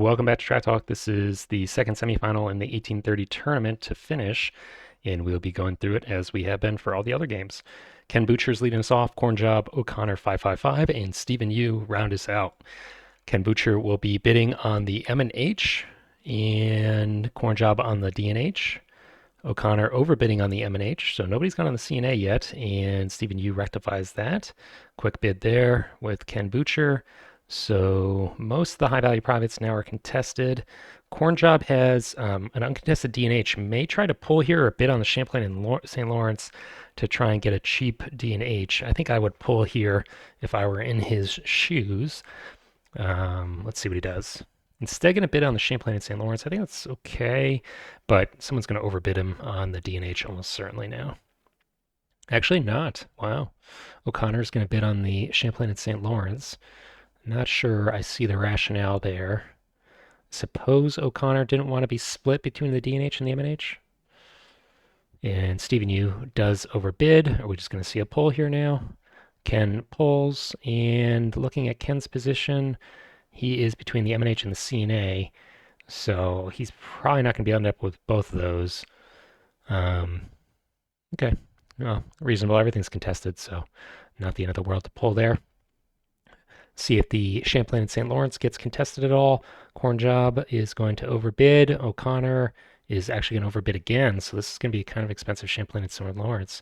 Welcome back to Track Talk. This is the second semifinal in the 1830 tournament to finish, and we'll be going through it as we have been for all the other games. Ken Butcher's leading us off, Corn Job, O'Connor 555, and Stephen Yu round us out. Ken Butcher will be bidding on the M and H, and Corn Job on the D and H. O'Connor overbidding on the M and H, so nobody's gone on the CNA yet, and Stephen Yu rectifies that. Quick bid there with Ken Butcher. So most of the high value privates now are contested. Corn Job has an uncontested D&H. May try to pull here or bid on the Champlain and St. Lawrence to try and get a cheap D&H. I think I would pull here if I were in his shoes. Let's see what he does. Instead, going to bid on the Champlain and St. Lawrence. I think that's okay, but someone's going to overbid him on the D&H almost certainly now. Actually not. Wow. O'Connor's going to bid on the Champlain and St. Lawrence. Not sure I see the rationale there. Suppose O'Connor didn't want to be split between the D&H and the M&H. And Stephen Yu does overbid. Are we just going to see a pull here now? Ken pulls, and looking at Ken's position, he is between the M&H and the CNA. So he's probably not going to be end up with both of those. Okay, well, reasonable. Everything's contested, so not the end of the world to pull there. See if the Champlain and St. Lawrence gets contested at all. Corn Job is going to overbid. O'Connor is actually going to overbid again, so this is going to be kind of expensive Champlain and St. Lawrence.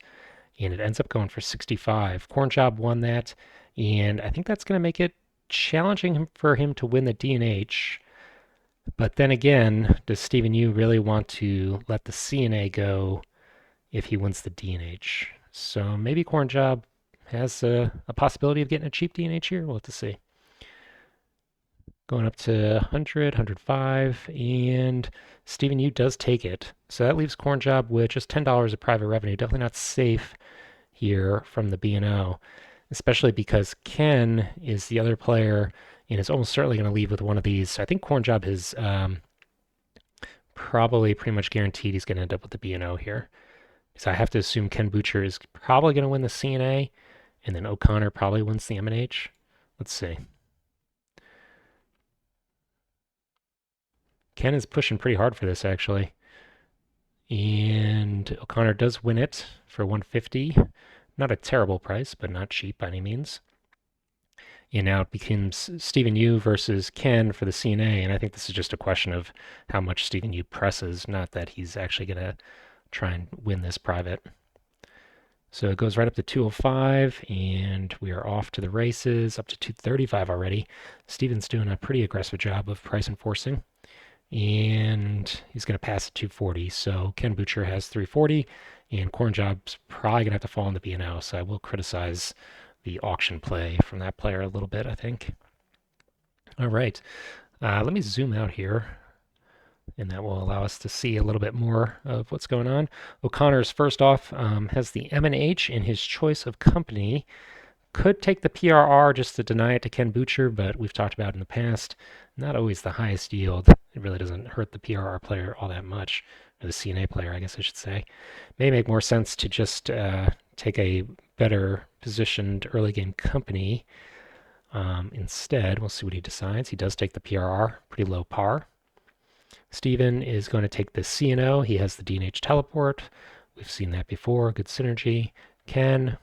And it ends up going for 65. Corn Job won that, and I think that's going to make it challenging for him to win the D&H. But then again, does Stephen Yu really want to let the CNA go if he wins the D&H? So maybe Corn Job has a possibility of getting a cheap D&H here. We'll have to see. Going up to 100, 105, and Stephen Yu does take it. So that leaves Corn Job with just $10 of private revenue. Definitely not safe here from the B&O, especially because Ken is the other player and is almost certainly going to leave with one of these. So I think Corn Job is probably pretty much guaranteed he's going to end up with the B&O here. So I have to assume Ken Butcher is probably going to win the CNA, and then O'Connor probably wins the M&H. Let's see. Ken is pushing pretty hard for this, actually. And O'Connor does win it for 150. Not a terrible price, but not cheap by any means. And now it becomes Stephen Yu versus Ken for the CNA, and I think this is just a question of how much Stephen Yu presses, not that he's actually going to try and win this private. So it goes right up to 205, and we are off to the races, up to 235 already. Steven's doing a pretty aggressive job of price enforcing, and he's going to pass at 240. So Ken Butcher has 340, and Corn Job's probably going to have to fall in the B&O, so I will criticize the auction play from that player a little bit, I think. All right, let me zoom out here, and that will allow us to see a little bit more of what's going on. O'Connor's first off has the M&H in his choice of company. Could take the PRR just to deny it to Ken Butcher, but we've talked about in the past, not always the highest yield. It really doesn't hurt the PRR player all that much, or the CNA player, I guess I should say. May make more sense to just take a better positioned early game company instead. We'll see what he decides. He does take the PRR, pretty low par. Steven is going to take the CNO. He has the D&H teleport. We've seen that before. Good synergy. Ken,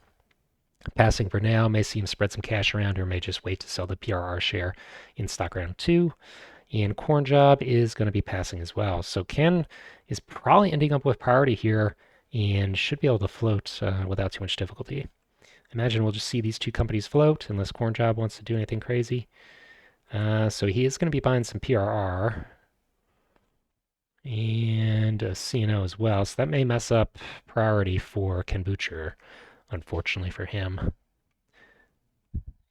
passing for now, may see him spread some cash around or may just wait to sell the PRR share in stock round 2. And Corn Job is going to be passing as well. So Ken is probably ending up with priority here and should be able to float without too much difficulty. Imagine we'll just see these two companies float unless Corn Job wants to do anything crazy. So he is going to be buying some PRR and a CNO as well. So that may mess up priority for Ken Butcher, unfortunately for him.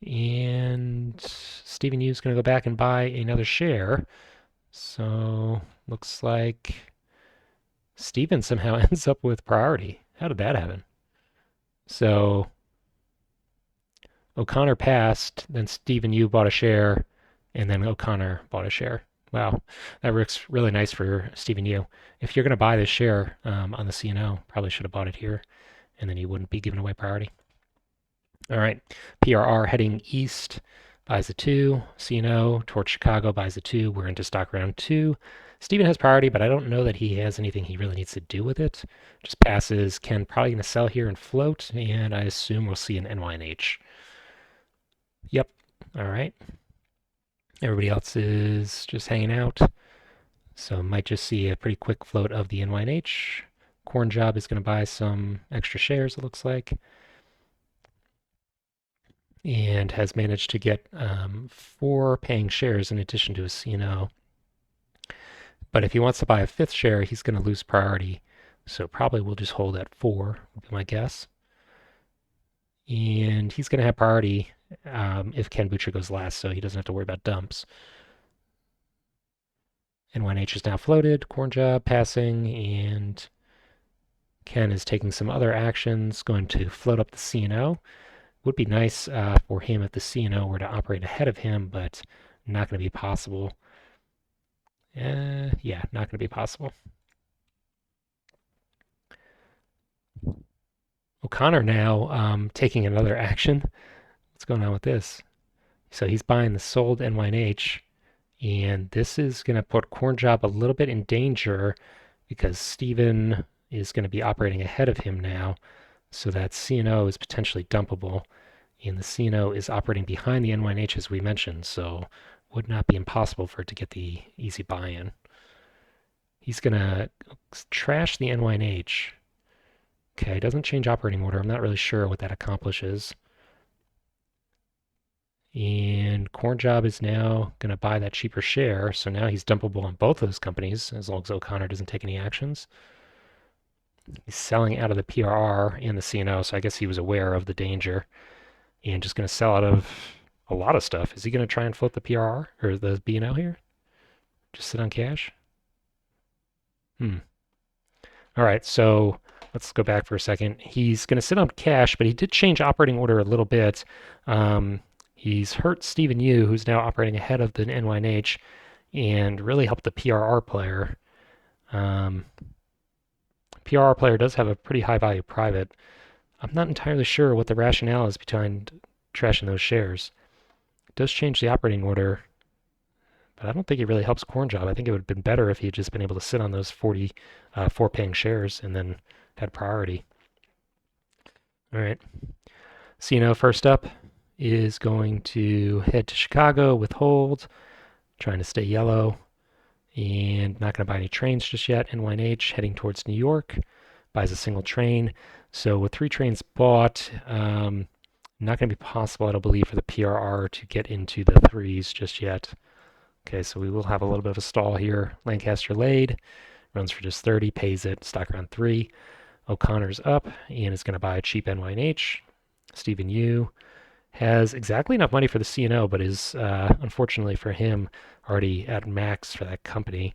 And Stephen Yu's going to go back and buy another share. So looks like Steven somehow ends up with priority. How did that happen? So O'Connor passed, then Stephen Yu bought a share, and then O'Connor bought a share. Wow, that works really nice for Stephen Yu. If you're going to buy this share on the CNO, probably should have bought it here, and then you wouldn't be giving away priority. All right, PRR heading east. buys a 2. CNO towards Chicago buys a 2. We're into stock round 2. Steven has priority, but I don't know that he has anything he really needs to do with it. Just passes. Ken probably going to sell here and float, and I assume we'll see an NYNH. Yep. All right. Everybody else is just hanging out. So might just see a pretty quick float of the NYNH. Corn Job is going to buy some extra shares, it looks like, and has managed to get 4 paying shares in addition to his CNO. But if he wants to buy a 5th share, he's going to lose priority. So probably we'll just hold at 4, would be my guess. And he's going to have priority if Ken Butcher goes last, so he doesn't have to worry about dumps. NYNH is now floated, Corn Job passing, and Ken is taking some other actions, going to float up the CNO. Would be nice for him if the CNO were to operate ahead of him, but not going to be possible. Yeah, not going to be possible. O'Connor now taking another action. What's going on with this? So he's buying the sold NYNH, and this is going to put Corn Job a little bit in danger because Steven is going to be operating ahead of him now, so that CNO is potentially dumpable, and the CNO is operating behind the NYNH as we mentioned, so would not be impossible for it to get the easy buy-in. He's going to trash the NYNH. Okay, doesn't change operating order. I'm not really sure what that accomplishes. And Corn Job is now going to buy that cheaper share, so now he's dumpable on both those companies as long as O'Connor doesn't take any actions. He's selling out of the PRR and the CNO, so I guess he was aware of the danger and just going to sell out of a lot of stuff. Is he going to try and float the PRR or the BNO here? Just sit on cash? All right, so let's go back for a second. He's going to sit on cash, but he did change operating order a little bit. He's hurt Steven Yu, who's now operating ahead of the NYNH, and really helped the PRR player. PRR player does have a pretty high value private. I'm not entirely sure what the rationale is behind trashing those shares. It does change the operating order, but I don't think it really helps Corn Job. I think it would have been better if he had just been able to sit on those 4 paying shares and then had priority. All right. CNO first up is going to head to Chicago with hold, trying to stay yellow, and not going to buy any trains just yet. NYNH heading towards New York, buys a single train. So with 3 trains bought, not going to be possible, I don't believe, for the PRR to get into the 3s just yet. Okay, so we will have a little bit of a stall here. Lancaster laid, runs for just 30, pays it, stock around 3. O'Connor's up and is going to buy a cheap NYNH. Steven Yu has exactly enough money for the CNO, but is, unfortunately for him, already at max for that company.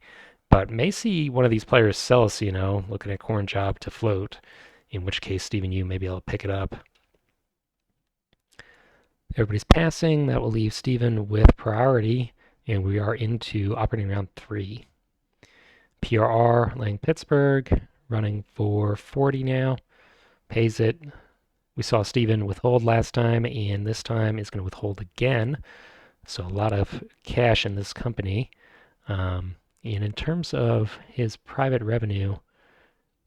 But may see one of these players sell a CNO, looking at Corn Job to float, in which case Steven Yu may be able to pick it up. Everybody's passing. That will leave Steven with priority, and we are into operating round 3. PRR laying Pittsburgh, running for 40 now, pays it. We saw Steven withhold last time, and this time is going to withhold again. So a lot of cash in this company. And in terms of his private revenue,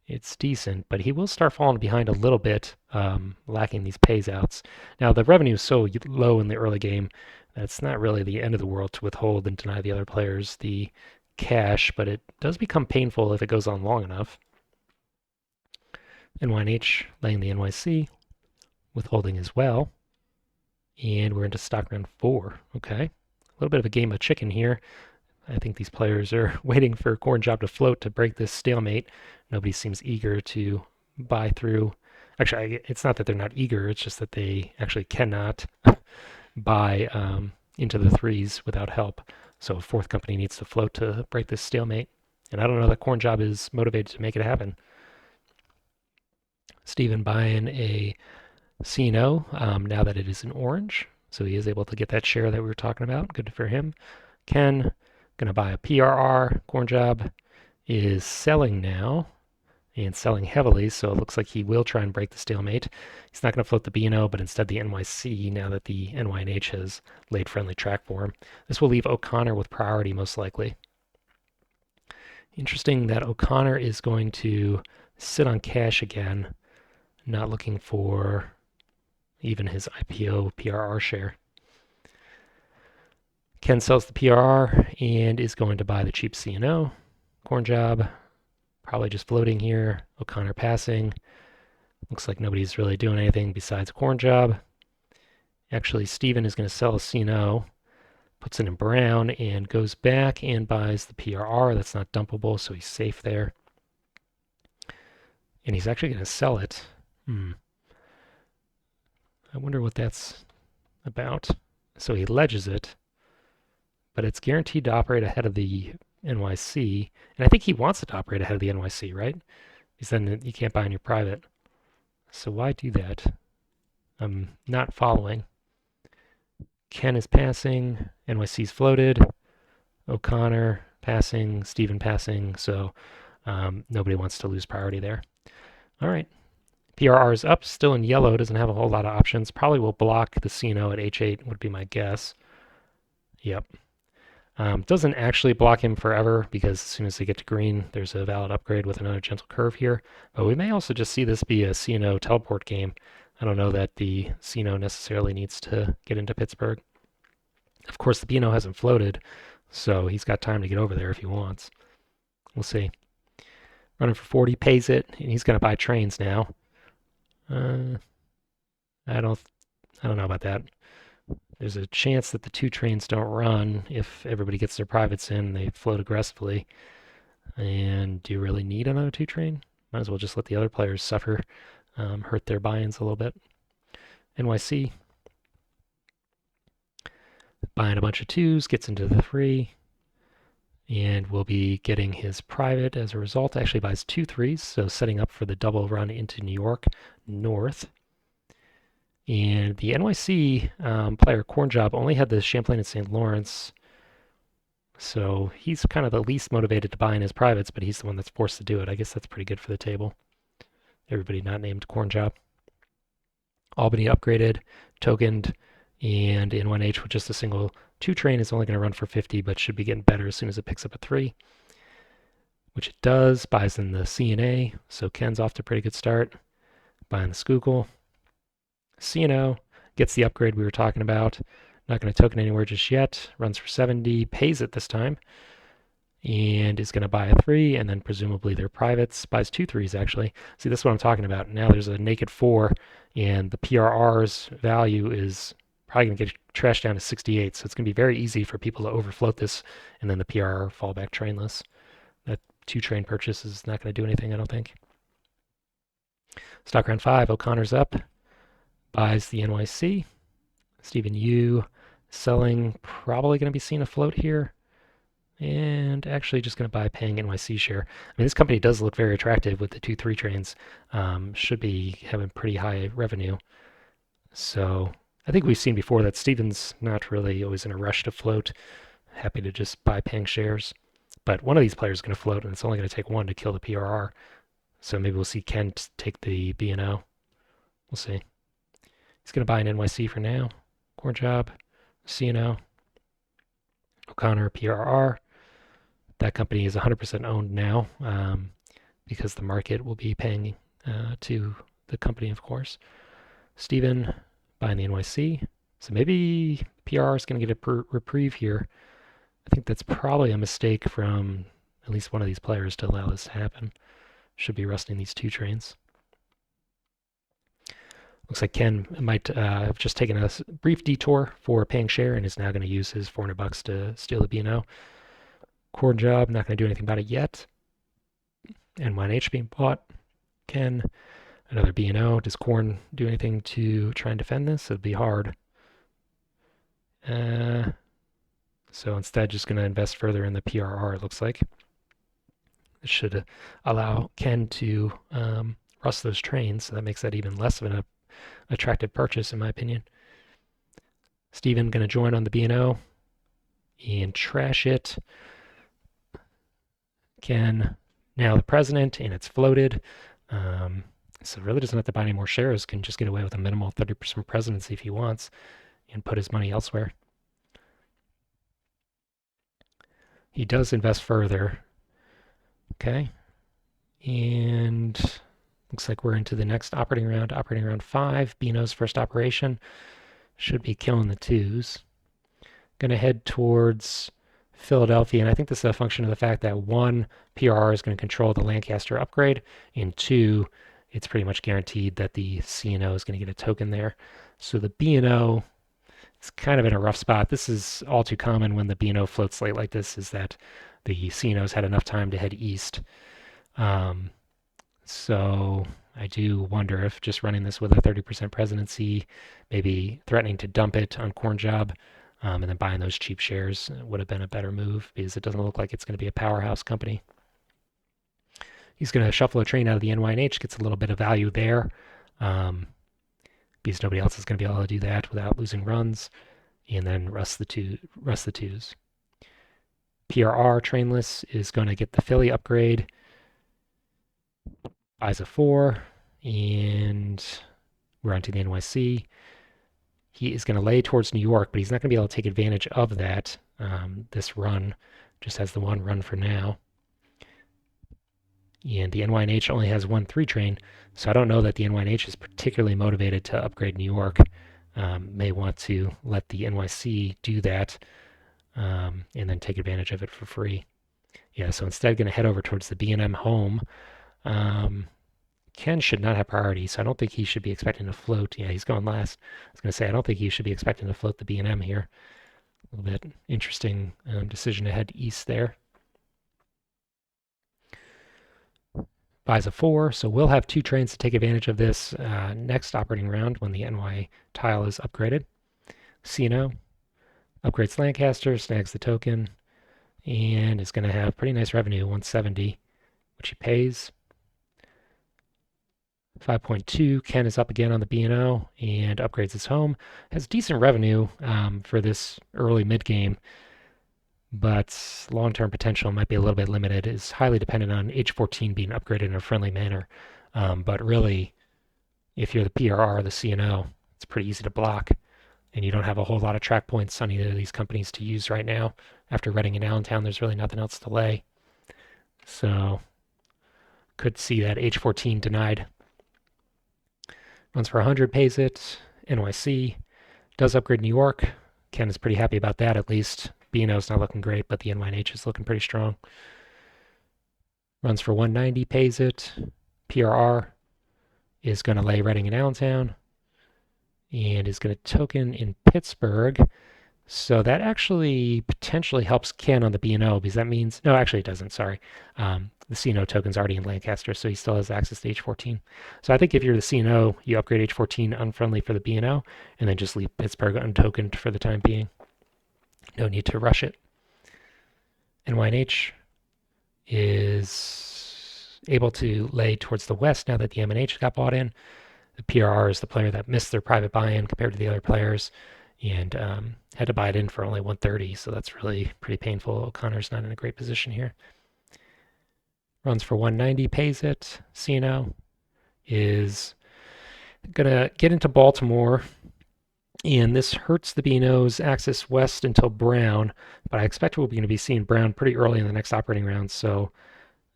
it's decent, but he will start falling behind a little bit, lacking these pays outs. Now, the revenue is so low in the early game that it's not really the end of the world to withhold and deny the other players the cash, but it does become painful if it goes on long enough. NYNH laying the NYC, withholding as well. And we're into stock round 4. Okay. A little bit of a game of chicken here. I think these players are waiting for Corn Job to float to break this stalemate. Nobody seems eager to buy through. Actually, it's not that they're not eager, it's just that they actually cannot buy into the 3s without help. So a 4th company needs to float to break this stalemate. And I don't know that Corn Job is motivated to make it happen. Steven buying a CNO now that it is in orange. So he is able to get that share that we were talking about. Good for him. Ken, going to buy a PRR. Corn Job is selling now. and selling heavily, so it looks like he will try and break the stalemate. He's not going to float the B&O, but instead the NYC, now that the NYNH has laid friendly track for him. This will leave O'Connor with priority, most likely. Interesting that O'Connor is going to sit on cash again, not looking for even his IPO PRR share. Ken sells the PRR and is going to buy the cheap C&O. Corn job, probably just floating here. O'Connor passing. Looks like nobody's really doing anything besides corn job. Actually, Steven is going to sell a C&O, puts it in brown, and goes back and buys the PRR. That's not dumpable, so he's safe there. And he's actually going to sell it. I wonder what that's about. So he ledges it, but it's guaranteed to operate ahead of the NYC. And I think he wants it to operate ahead of the NYC, right? Because then you can't buy in your private. So why do that? I'm not following. Ken is passing. NYC's floated. O'Connor passing. Steven passing. So nobody wants to lose priority there. All right. PRR is up, still in yellow, doesn't have a whole lot of options. Probably will block the C&O at H8 would be my guess. Yep. Doesn't actually block him forever because as soon as they get to green, there's a valid upgrade with another gentle curve here. But we may also just see this be a C&O teleport game. I don't know that the C&O necessarily needs to get into Pittsburgh. Of course, the B&O hasn't floated, so he's got time to get over there if he wants. We'll see. Running for 40, pays it, and he's going to buy trains now. I don't know about that. There's a chance that the two trains don't run if everybody gets their privates in, they float aggressively. And do you really need another two train? Might as well just let the other players suffer, hurt their buy-ins a little bit. NYC buying a bunch of twos, gets into the 3, and will be getting his private as a result. Actually buys 2 3s, so setting up for the double run into New York North. And the NYC player, Corn Job, only had the Champlain and St. Lawrence, so he's kind of the least motivated to buy in his privates, but he's the one that's forced to do it. I guess that's pretty good for the table. Everybody not named Corn Job. Albany upgraded, tokened, and NYNH with just a single 2 train is only going to run for 50, but should be getting better as soon as it picks up a 3, which it does. Buys in the C&A, so Ken's off to a pretty good start. Buying the Schuylkill. C&O gets the upgrade we were talking about. Not going to token anywhere just yet. Runs for 70, pays it this time, and is going to buy a 3, and then presumably their privates. Buys 2 3s actually. See, this is what I'm talking about. Now there's a naked 4, and the PRR's value is probably going to get trashed down to 68, so it's going to be very easy for people to overfloat this, and then the PRR fall back trainless. That 2 train purchase is not going to do anything, I don't think. Stock round 5, O'Connor's up. Buys the NYC. Steven Yu selling, probably going to be seen afloat here. And actually just going to buy paying NYC share. I mean, this company does look very attractive with the 2 3 trains. Should be having pretty high revenue. So I think we've seen before that Steven's not really always in a rush to float. Happy to just buy paying shares. But one of these players is going to float, and it's only going to take one to kill the PRR. So maybe we'll see Ken take the B&O. We'll see. He's going to buy an NYC for now. Corn Job, C&O, O'Connor, PRR. That company is 100% owned now because the market will be paying to the company, of course. Steven buying the NYC. So maybe PRR is going to get a reprieve here. I think that's probably a mistake from at least one of these players to allow this to happen. Should be rusting these 2 trains. Looks like Ken might have just taken a brief detour for paying share and is now going to use his $400 to steal the B&O. Corn Job, not going to do anything about it yet. NYNH being bought. Ken, another B&O. Does Corn do anything to try and defend this? It'd be hard. So instead, just going to invest further in the PRR, it looks like. It should allow Ken to rust those trains, so that makes that even less of an attractive purchase, in my opinion. Steven going to join on the B&O and trash it. Ken now the president, and it's floated. Um, so really doesn't have to buy any more shares, can just get away with a minimal 30% presidency if he wants and put his money elsewhere. He does invest further. Okay. And looks like we're into the next operating round 5. Beano's first operation should be killing the twos. Going to head towards Philadelphia, and I think this is a function of the fact that 1, PRR is going to control the Lancaster upgrade, and 2, it's pretty much guaranteed that the CNO is going to get a token there. So the BNO is kind of in a rough spot. This is all too common when the BNO floats late like this, is that the CNO's had enough time to head east. So I do wonder if just running this with a 30% presidency, maybe threatening to dump it on Corn Job, and then buying those cheap shares would have been a better move because it doesn't look like it's going to be a powerhouse company. He's going to shuffle a train out of the NYNH, gets a little bit of value there, because nobody else is going to be able to do that without losing runs, and then rust the twos. PRR trainless is going to get the Philly upgrade, buys a 4, and we're onto the NYC. He is going to lay towards New York, but he's not going to be able to take advantage of that. This run just has the one run for now. And the NYNH only has 1 3 train, so I don't know that the NYNH is particularly motivated to upgrade New York. May want to let the NYC do that, and then take advantage of it for free. Yeah, so instead going to head over towards the B&M home. Ken should not have priority, so I don't think he should be expecting to float. Yeah, he's going last. I was going to say, I don't think he should be expecting to float the B&M here. A little bit interesting decision to head east there. Buys a 4, so we'll have 2 trains to take advantage of this next operating round when the NY tile is upgraded. CNO upgrades Lancaster, snags the token, and is going to have pretty nice revenue, 170, which he pays. 5.2, Ken is up again on the B&O and upgrades his home. Has decent revenue for this early mid-game, but long-term potential might be a little bit limited. Is highly dependent on H14 being upgraded in a friendly manner. But really, if you're the PRR or the CNO, it's pretty easy to block, and you don't have a whole lot of track points on either of these companies to use right now. After Reading and Allentown, there's really nothing else to lay. So could see that H14 denied. Runs for 100, pays it. NYC does upgrade New York. Ken is pretty happy about that, at least. B&O's not looking great, but the NYNH is looking pretty strong. Runs for 190, pays it. PRR is going to lay Reading and Allentown and is going to token in Pittsburgh. So that actually potentially helps Ken on the B&O, because that means, no, actually it doesn't, sorry. The CNO token's already in Lancaster, so he still has access to H14. So I think if you're the CNO, you upgrade H14 unfriendly for the B&O, and then just leave Pittsburgh untokened for the time being. No need to rush it. NYNH is able to lay towards the west now that the MNH got bought in. The PRR is the player that missed their private buy-in compared to the other players, and had to buy it in for only 130, so that's really pretty painful. O'Connor's not in a great position here. Runs for 190, pays it. CNO is going to get into Baltimore, and this hurts the B&O's access west until Brown, but I expect we're going to be seeing Brown pretty early in the next operating round, so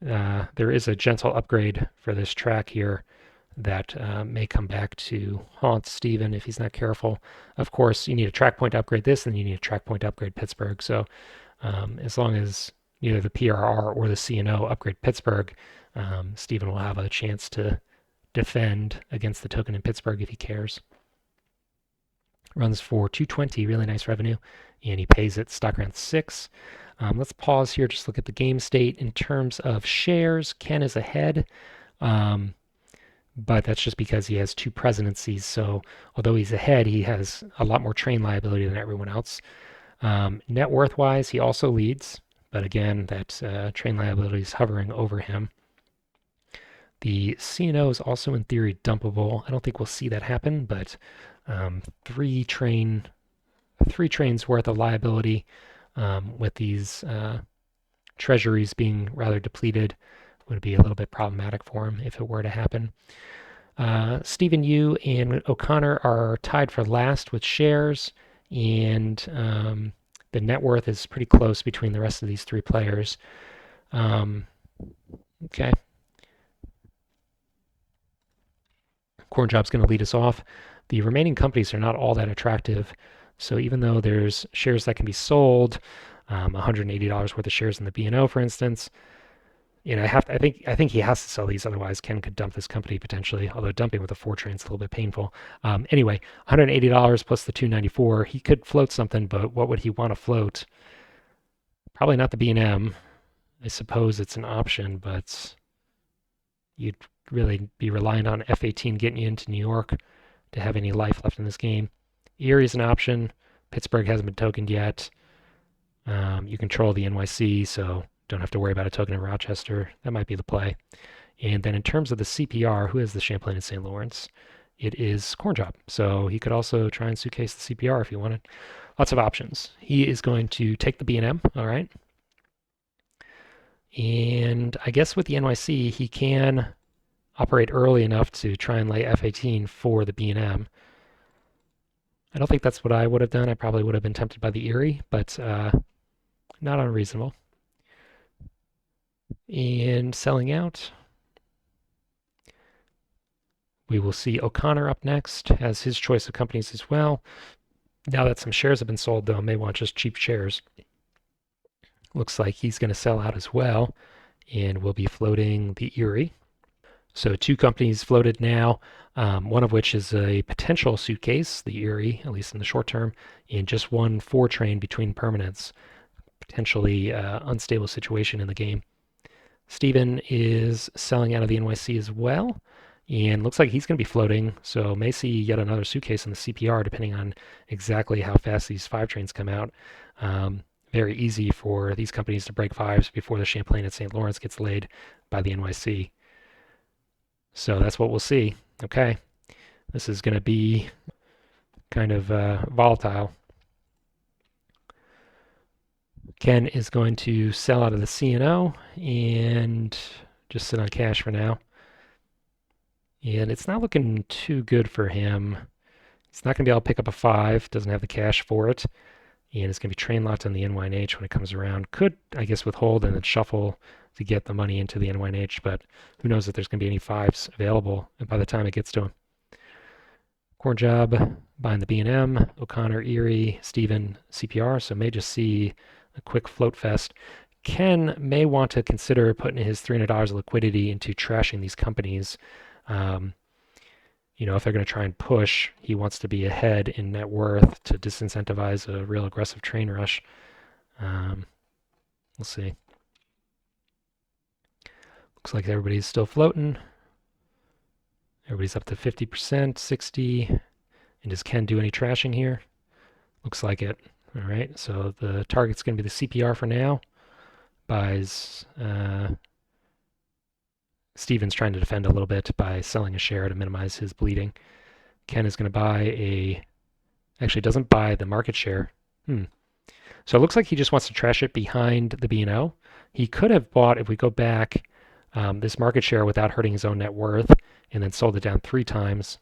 there is a gentle upgrade for this track here that may come back to haunt Steven if he's not careful. Of course, you need a track point to upgrade this, and you need a track point to upgrade Pittsburgh. So as long as either the PRR or the CNO upgrade Pittsburgh, Steven will have a chance to defend against the token in Pittsburgh if he cares. Runs for 220, really nice revenue, and he pays it stock round 6. Let's pause here, just look at the game state. In terms of shares, Ken is ahead. But that's just because he has 2 presidencies. So although he's ahead, he has a lot more train liability than everyone else. Net worth-wise, he also leads, but again, that train liability is hovering over him. The CNO is also in theory dumpable. I don't think we'll see that happen, but 3 trains worth of liability with these treasuries being rather depleted would be a little bit problematic for him if it were to happen. Stephen Yu and O'Connor are tied for last with shares, and the net worth is pretty close between the rest of these three players. Okay. Cornjob's going to lead us off. The remaining companies are not all that attractive. So even though there's shares that can be sold, $180 worth of shares in the B&O, for instance, I think he has to sell these, otherwise Ken could dump this company potentially. Although dumping with a Fortran is a little bit painful. Anyway, $180 plus the 294. He could float something, but what would he want to float? Probably not the B&M. I suppose it's an option, but you'd really be relying on F-18 getting you into New York to have any life left in this game. Erie is an option. Pittsburgh hasn't been tokened yet. You control the NYC, so don't have to worry about a token in Rochester. That might be the play. And then in terms of the CPR, who has the Champlain and St. Lawrence? It is Cornjob. So he could also try and suitcase the CPR if he wanted. Lots of options. He is going to take the B&M, all right? And I guess with the NYC, he can operate early enough to try and lay F-18 for the B&M. I don't think that's what I would have done. I probably would have been tempted by the Erie, but not unreasonable. And selling out, we will see O'Connor up next, has his choice of companies as well. Now that some shares have been sold, though, may want just cheap shares. Looks like he's going to sell out as well, and we'll be floating the Erie. So two companies floated now, one of which is a potential suitcase, the Erie, at least in the short term, and just one Fortran between permanents. Potentially unstable situation in the game. Steven is selling out of the NYC as well, and looks like he's going to be floating, so may see yet another suitcase in the CPR depending on exactly how fast these 5 trains come out. Very easy for these companies to break 5s before the Champlain at St. Lawrence gets laid by the NYC. So that's what we'll see. Okay, this is going to be kind of volatile. Ken is going to sell out of the C&O and just sit on cash for now. And it's not looking too good for him. He's not going to be able to pick up a 5, doesn't have the cash for it. And it's going to be train locked on the NYNH when it comes around. Could, I guess, withhold and then shuffle to get the money into the NYNH, but who knows if there's going to be any 5s available by the time it gets to him. Cornjob buying the B&M, O'Connor, Erie, Steven, CPR, so may just see a quick float fest. Ken may want to consider putting his $300 of liquidity into trashing these companies. If they're going to try and push, he wants to be ahead in net worth to disincentivize a real aggressive train rush. We'll see. Looks like everybody's still floating. Everybody's up to 50%, 60. And does Ken do any trashing here? Looks like it. All right, so the target's going to be the CPR for now. Buys... Steven's trying to defend a little bit by selling a share to minimize his bleeding. Ken is going to buy actually doesn't buy the market share. So it looks like he just wants to trash it behind the B&O. He could have bought, if we go back, this market share without hurting his own net worth and then sold it down 3 times.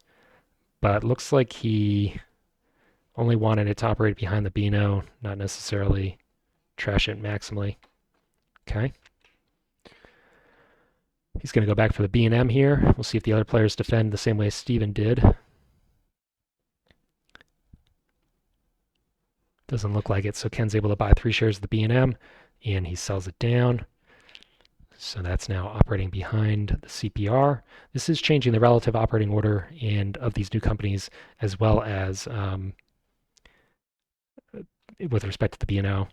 But it looks like he only wanted it to operate behind the B&O, not necessarily trash it maximally. Okay. He's going to go back for the B&M here. We'll see if the other players defend the same way Steven did. Doesn't look like it, so Ken's able to buy 3 shares of the B&M, and he sells it down. So that's now operating behind the CPR. This is changing the relative operating order and of these new companies, as well as with respect to the B&O.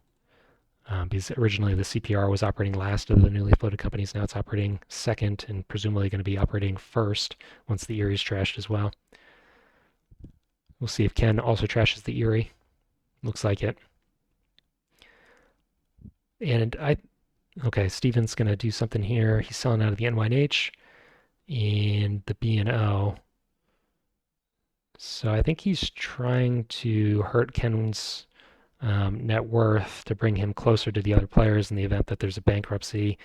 Because originally the CPR was operating last of the newly floated companies. Now it's operating second and presumably going to be operating first once the Erie is trashed as well. We'll see if Ken also trashes the Erie. Looks like it. And okay, Steven's going to do something here. He's selling out of the NYNH and the B&O. So I think he's trying to hurt Ken's net worth to bring him closer to the other players in the event that there's a bankruptcy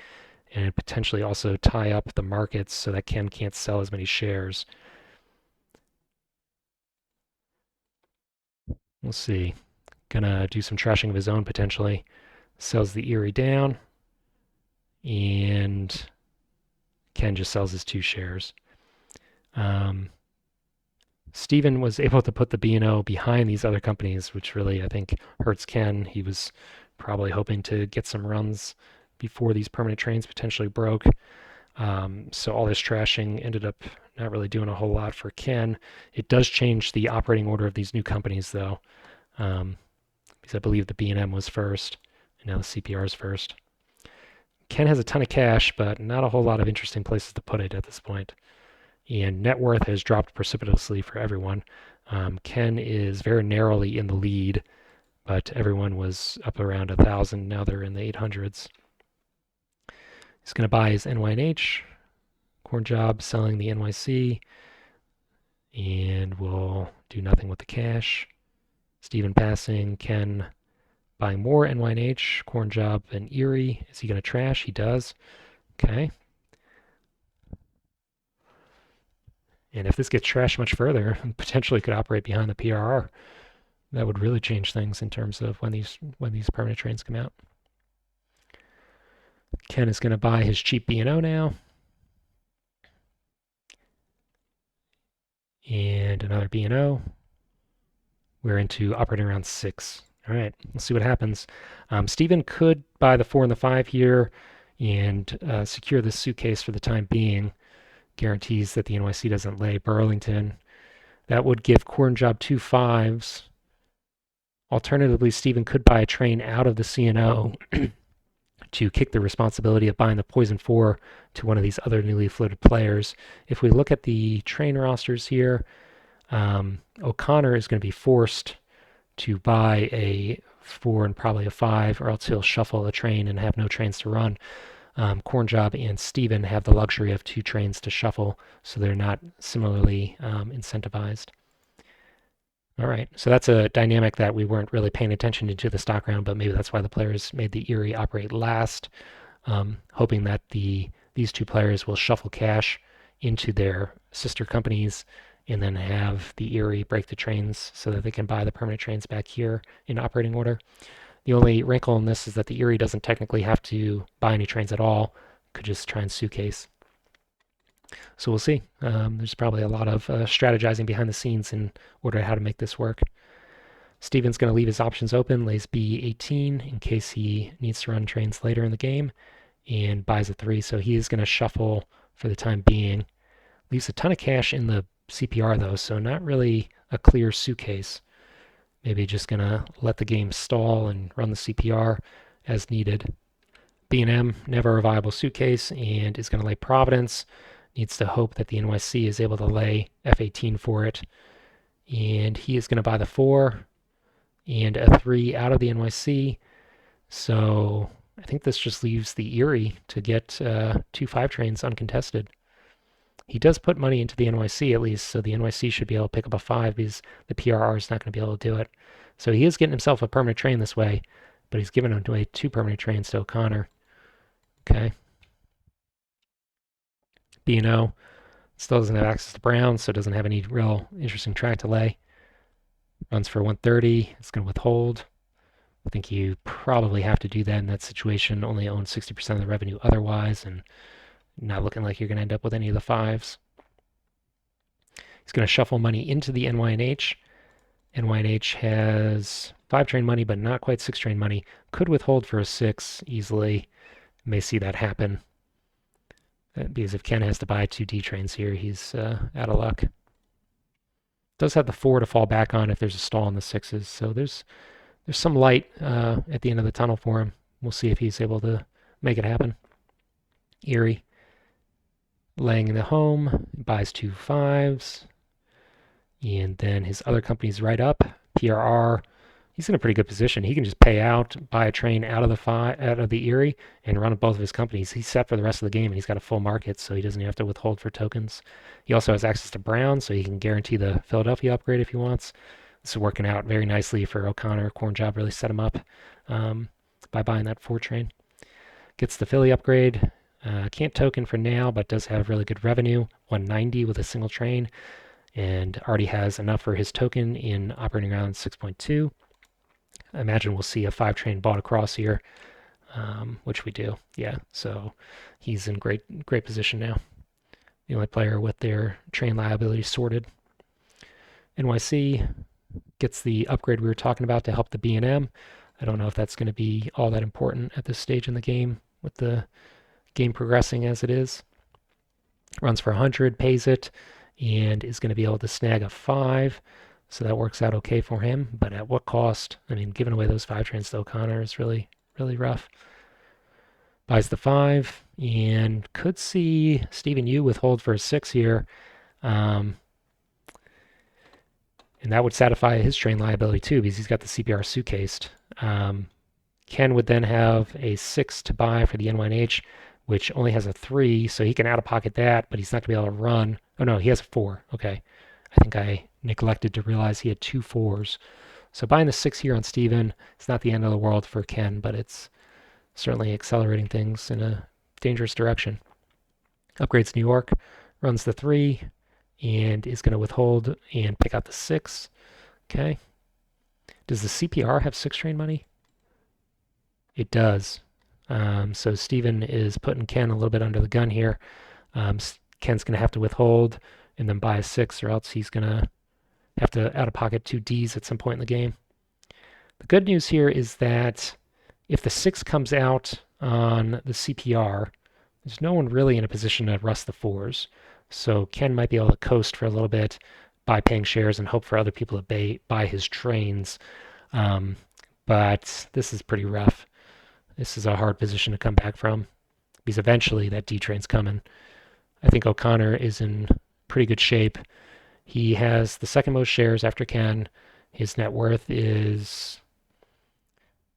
and potentially also tie up the markets so that Ken can't sell as many shares. We'll see. Gonna do some trashing of his own potentially. Sells the Erie down, and Ken just sells his 2 shares. Steven was able to put the B&O behind these other companies, which really, I think, hurts Ken. He was probably hoping to get some runs before these permanent trains potentially broke. So all this trashing ended up not really doing a whole lot for Ken. It does change the operating order of these new companies, though, because I believe the B&M was first, and now the CPR is first. Ken has a ton of cash, but not a whole lot of interesting places to put it at this point. And net worth has dropped precipitously for everyone. Ken is very narrowly in the lead, but everyone was up around 1,000. Now they're in the 800s. He's going to buy his NYNH. Corn Job selling the NYC. And we'll do nothing with the cash. Steven passing. Ken buying more NYNH. Corn Job and Erie. Is he going to trash? He does. Okay. And if this gets trashed much further, potentially could operate behind the PRR. That would really change things in terms of when these permanent trains come out. Ken is going to buy his cheap B&O now. And another B&O. We're into operating around 6. All right, let's see what happens. Steven could buy the 4 and the 5 here and secure this suitcase for the time being. Guarantees that the NYC doesn't lay Burlington. That would give Corn Job 2 5s. Alternatively, Steven could buy a train out of the C&O to kick the responsibility of buying the Poison 4 to one of these other newly floated players. If we look at the train rosters here, O'Connor is going to be forced to buy a 4 and probably a 5, or else he'll shuffle a train and have no trains to run. Corn Job and Steven have the luxury of 2 trains to shuffle, so they're not similarly incentivized. All right, so that's a dynamic that we weren't really paying attention to the stock round, but maybe that's why the players made the Erie operate last, hoping that these 2 players will shuffle cash into their sister companies and then have the Erie break the trains so that they can buy the permanent trains back here in operating order. The only wrinkle in this is that the Erie doesn't technically have to buy any trains at all. Could just try and suitcase. So we'll see. There's probably a lot of strategizing behind the scenes in order to how to make this work. Steven's going to leave his options open, lays B18 in case he needs to run trains later in the game, and buys a 3. So he is going to shuffle for the time being. Leaves a ton of cash in the CPR though, so not really a clear suitcase. Maybe just going to let the game stall and run the CPR as needed. B&M, never a viable suitcase, and is going to lay Providence. Needs to hope that the NYC is able to lay F18 for it. And he is going to buy the 4 and a 3 out of the NYC. So I think this just leaves the Erie to get 2 5 trains uncontested. He does put money into the NYC at least, so the NYC should be able to pick up a 5 because the PRR is not going to be able to do it. So he is getting himself a permanent train this way, but he's giving away 2 permanent trains to O'Connor. Okay. B&O still doesn't have access to Brown, so doesn't have any real interesting track to lay. Runs for 130. It's going to withhold. I think you probably have to do that in that situation. Only own 60% of the revenue otherwise, and not looking like you're going to end up with any of the 5s. He's going to shuffle money into the NYNH. NYNH has 5 train money, but not quite 6 train money. Could withhold for a 6 easily. May see that happen. Because if Ken has to buy 2 D trains here, he's out of luck. Does have the 4 to fall back on if there's a stall in the 6s. So there's some light at the end of the tunnel for him. We'll see if he's able to make it happen. Erie laying in the home, buys 2 5s. And then his other company's right up. PRR, he's in a pretty good position. He can just pay out, buy a train out of the Erie, and run both of his companies. He's set for the rest of the game, and he's got a full market, so he doesn't have to withhold for tokens. He also has access to Brown, so he can guarantee the Philadelphia upgrade if he wants. This is working out very nicely for O'Connor. Corn Job really set him up by buying that 4 train. Gets the Philly upgrade. Can't token for now, but does have really good revenue, 190 with a single train, and already has enough for his token in operating around 6.2. I imagine we'll see a 5 train bought across here, which we do. Yeah, so he's in great position now. The only player with their train liability sorted. NYC gets the upgrade we were talking about to help the B&M. I don't know if that's going to be all that important at this stage in the game with the game progressing as it is. Runs for 100, pays it, and is going to be able to snag a 5. So that works out okay for him. But at what cost? I mean, giving away those 5 trains to O'Connor is really, really rough. Buys the 5 and could see Stephen Yu withhold for a 6 here. And that would satisfy his train liability too because he's got the CPR suitcased. Ken would then have a 6 to buy for the N1H, which only has a 3, so he can out-of-pocket that, but he's not going to be able to run. Oh, no, he has a 4. Okay. I think I neglected to realize he had 2 4s. So buying the 6 here on Steven, it's not the end of the world for Ken, but it's certainly accelerating things in a dangerous direction. Upgrades New York, runs the 3, and is going to withhold and pick out the 6. Okay. Does the CPR have 6 train money? It does. So Steven is putting Ken a little bit under the gun here. Ken's going to have to withhold and then buy a 6, or else he's going to have to out-of-pocket 2 Ds at some point in the game. The good news here is that if the 6 comes out on the CPR, there's no one really in a position to rust the 4s. So Ken might be able to coast for a little bit, buy paying shares, and hope for other people to buy his trains. But this is pretty rough. This is a hard position to come back from because eventually that D train's coming. I think O'Connor is in pretty good shape. He has the second most shares after Ken. His net worth is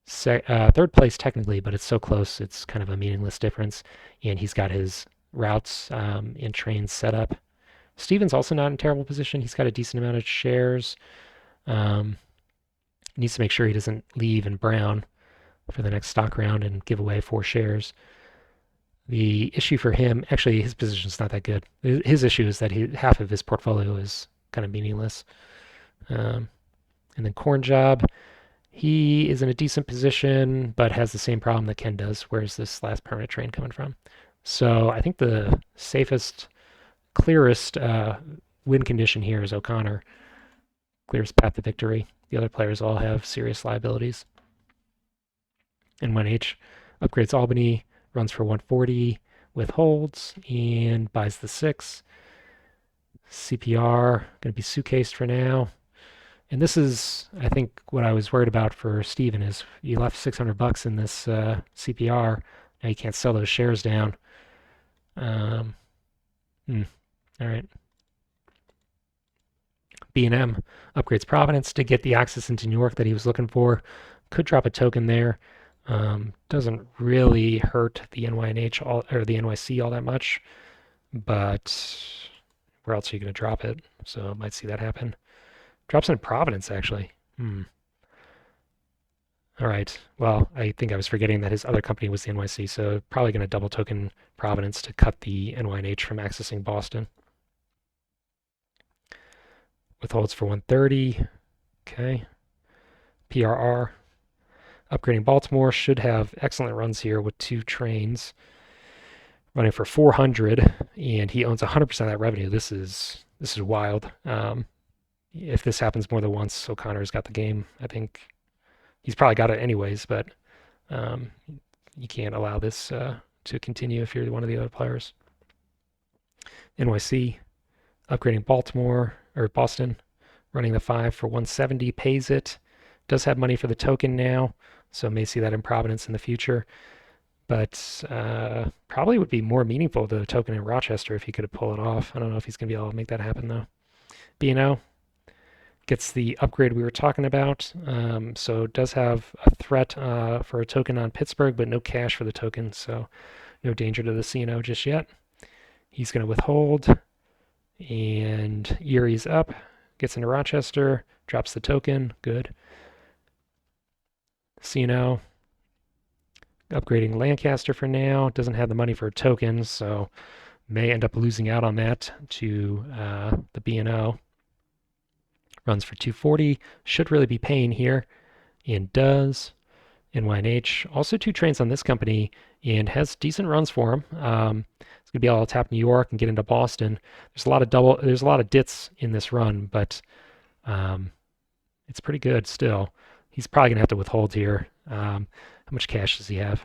third place technically, but it's so close it's kind of a meaningless difference. And he's got his routes and trains set up. Steven's also not in terrible position. He's got a decent amount of shares. Needs to make sure he doesn't leave in brown for the next stock round and give away 4 shares. The issue for him, actually, his position's not that good. His issue is that half of his portfolio is kind of meaningless. And then Corn Job, he is in a decent position, but has the same problem that Ken does. Where's this last permanent train coming from? So I think the safest, clearest win condition here is O'Connor. Clearest path to victory. The other players all have serious liabilities. N1H upgrades Albany, runs for 140, withholds, and buys the 6. CPR, going to be suitcased for now. And this is, I think, what I was worried about for Steven is you left $600 in this CPR. Now you can't sell those shares down. All right. B&M upgrades Providence to get the access into New York that he was looking for. Could drop a token there. Doesn't really hurt the NYNH or the NYC all that much, but where else are you going to drop it? So might see that happen. Drops in Providence actually. All right. Well, I think I was forgetting that his other company was the NYC, so probably going to double token Providence to cut the NYNH from accessing Boston. Withholds for 130. Okay. PRR. Upgrading Baltimore should have excellent runs here with 2 trains running for 400, and he owns 100% of that revenue. This is wild. If this happens more than once, O'Connor's got the game. I think he's probably got it anyways, but you can't allow this to continue if you're one of the other players. NYC upgrading Baltimore or Boston, running the 5 for 170, pays it. Does have money for the token now, so may see that in Providence in the future. But probably would be more meaningful to the token in Rochester if he could pull it off. I don't know if he's going to be able to make that happen though. B&O gets the upgrade we were talking about. So it does have a threat for a token on Pittsburgh, but no cash for the token, so no danger to the C&O just yet. He's going to withhold, and Erie's up, gets into Rochester, drops the token, good. C&O Upgrading Lancaster for now. Doesn't have the money for tokens, so may end up losing out on that to the B&O. Runs for 240. Should really be paying here, and does. NYNH, also 2 trains on this company, and has decent runs for him. It's gonna be able to tap New York and get into Boston. There's a lot of dits in this run, but um, it's pretty good still. He's probably gonna have to withhold here. How much cash does he have?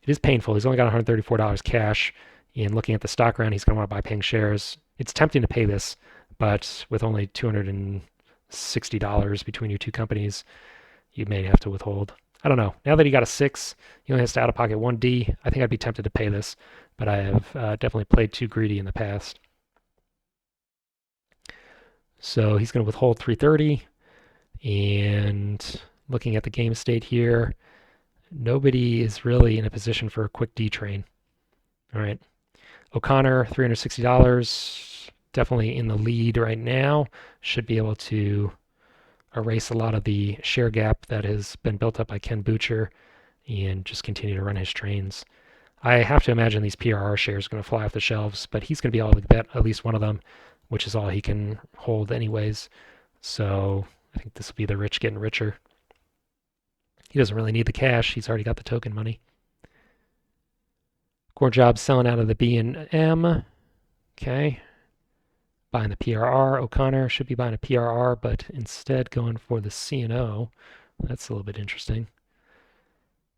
It is painful. He's only got $134 cash. And looking at the stock round, he's gonna want to buy paying shares. It's tempting to pay this, but with only $260 between your two companies, you may have to withhold. I don't know. Now that he got a 6, he only has to out of pocket 1D. I think I'd be tempted to pay this, but I have definitely played too greedy in the past. So he's going to withhold 330. And looking at the game state here, nobody is really in a position for a quick D train. All right. O'Connor, $360. Definitely in the lead right now. Should be able to erase a lot of the share gap that has been built up by Ken Butcher and just continue to run his trains. I have to imagine these PRR shares are going to fly off the shelves, but he's going to be able to bet at least one of them, which is all he can hold anyways. So I think this will be the rich getting richer. He doesn't really need the cash. He's already got the token money. Core Jobs selling out of the B&M. Okay. Buying the PRR. O'Connor should be buying a PRR, but instead going for the C&O. That's a little bit interesting.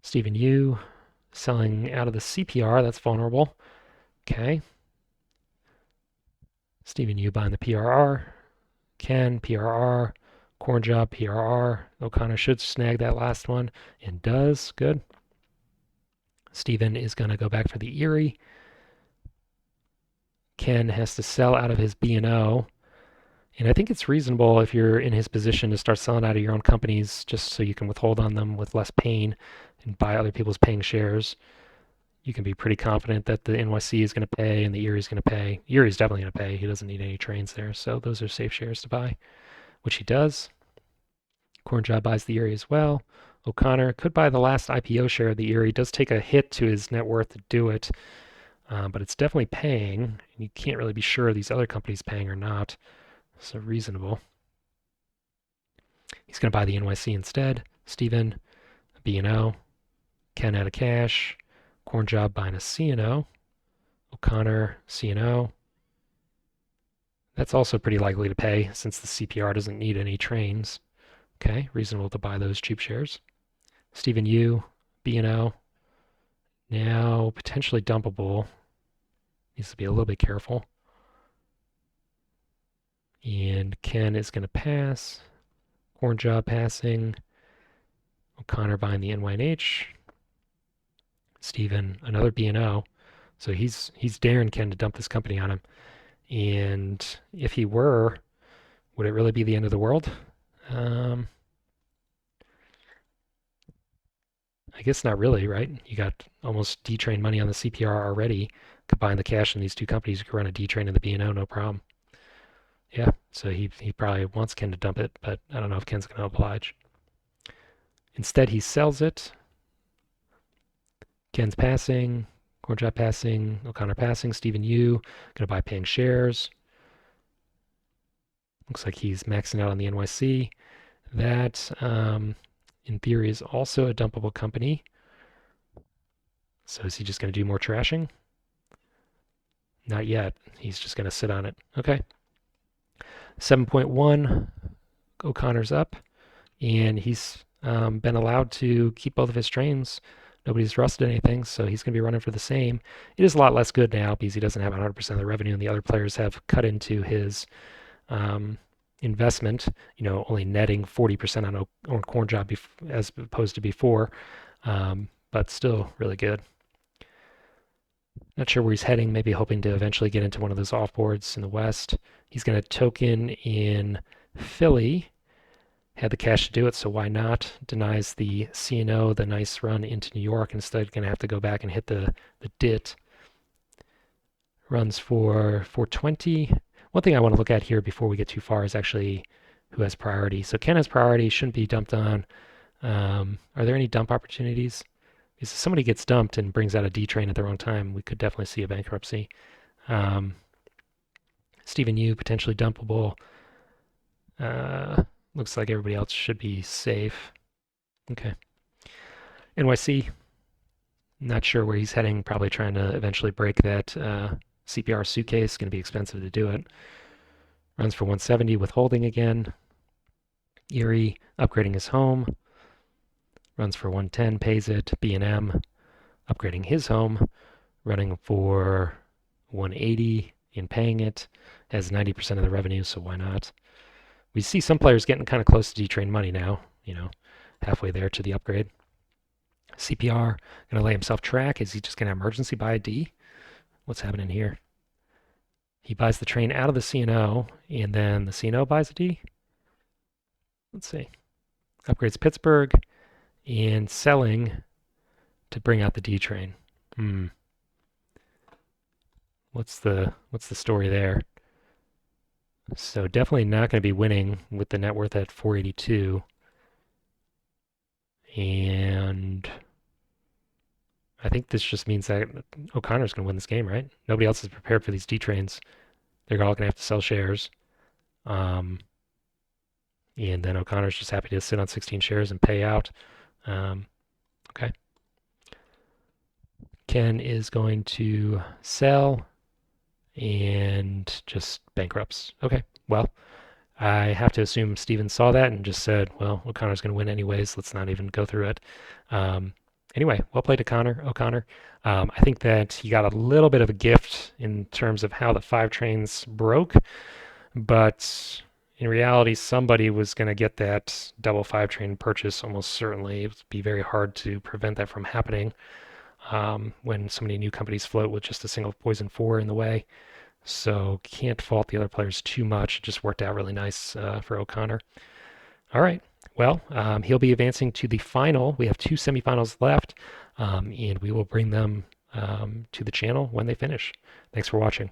Stephen Yu selling out of the CPR. That's vulnerable. Okay. Stephen Yu buying the PRR. Ken, PRR. Corn Job, PRR. O'Connor should snag that last one and does. Good. Stephen is going to go back for the Erie. Ken has to sell out of his B&O. And I think it's reasonable if you're in his position to start selling out of your own companies just so you can withhold on them with less pain and buy other people's paying shares. You can be pretty confident that the NYC is going to pay and the Erie is going to pay. Erie is definitely going to pay. He doesn't need any trains there. So those are safe shares to buy, which he does. Corn Job buys the Erie as well. O'Connor could buy the last IPO share of the Erie. Does take a hit to his net worth to do it, but it's definitely paying. And you can't really be sure these other companies paying or not. So reasonable. He's going to buy the NYC instead. Stephen, B&O. Ken out of cash. Corn Job buying a C&O. O'Connor, C&O. That's also pretty likely to pay since the CPR doesn't need any trains. Okay, reasonable to buy those cheap shares. Stephen Yu, B&O. Now potentially dumpable. Needs to be a little bit careful. And Ken is going to pass. Corn Job passing. O'Connor buying the NYNH. Stephen, another B&O. So he's daring Ken to dump this company on him. And if he were, would it really be the end of the world? I guess not really, right? You got almost D-train money on the CPR already. Combine the cash in these two companies, you could run a D-train in the B&O, no problem. Yeah, so he probably wants Ken to dump it, but I don't know if Ken's going to oblige. Instead, he sells it. Ken's passing, Corn Job passing, O'Connor passing, Stephen Yu going to buy paying shares. Looks like he's maxing out on the NYC. That, in theory, is also a dumpable company. So is he just going to do more trashing? Not yet. He's just going to sit on it. Okay. 7.1, O'Connor's up, and he's been allowed to keep both of his trains. Nobody's rusted anything, so he's going to be running for the same. It is a lot less good now because he doesn't have 100% of the revenue, and the other players have cut into his investment, only netting 40% on Corn Job as opposed to before, but still really good. Not sure where he's heading, maybe hoping to eventually get into one of those off boards in the West. He's going to token in Philly. Had the cash to do it, so why not? Denies the C&O the nice run into New York. Instead, going to have to go back and hit the DIT. Runs for 420. One thing I want to look at here before we get too far is actually who has priority. So Ken has priority, shouldn't be dumped on. Are there any dump opportunities? If somebody gets dumped and brings out a D train at the wrong time, we could definitely see a bankruptcy. Um, Stephen Yu, potentially dumpable. Uh, Looks like everybody else should be safe. Okay. NYC, not sure where he's heading. Probably trying to eventually break that CPR suitcase. Going to be expensive to do it. Runs for 170, withholding again. Erie, upgrading his home. Runs for 110, pays it. B&M, upgrading his home. Running for 180 in paying it. Has 90% of the revenue, so why not? We see some players getting kind of close to D-Train money now, halfway there to the upgrade. CPR, going to lay himself track. Is he just going to emergency buy a D? What's happening here? He buys the train out of the C&O, and then the C&O buys a D? Let's see. Upgrades Pittsburgh, and selling to bring out the D train. What's the story there? So definitely not going to be winning with the net worth at 482. And I think this just means that O'Connor's going to win this game, right? Nobody else is prepared for these D trains. They're all going to have to sell shares. And then O'Connor's just happy to sit on 16 shares and pay out. Okay. Ken is going to sell and just bankrupts. Okay, well, I have to assume Steven saw that and just said, well, O'Connor's going to win anyways. Let's not even go through it. Anyway, well played, O'Connor. I think that he got a little bit of a gift in terms of how the 5 trains broke, but in reality, somebody was going to get that double 5 train purchase almost certainly. It would be very hard to prevent that from happening when so many new companies float with just a single Poison 4 in the way. So can't fault the other players too much. It just worked out really nice for O'Connor. All right. Well, he'll be advancing to the final. We have 2 semifinals left, and we will bring them to the channel when they finish. Thanks for watching.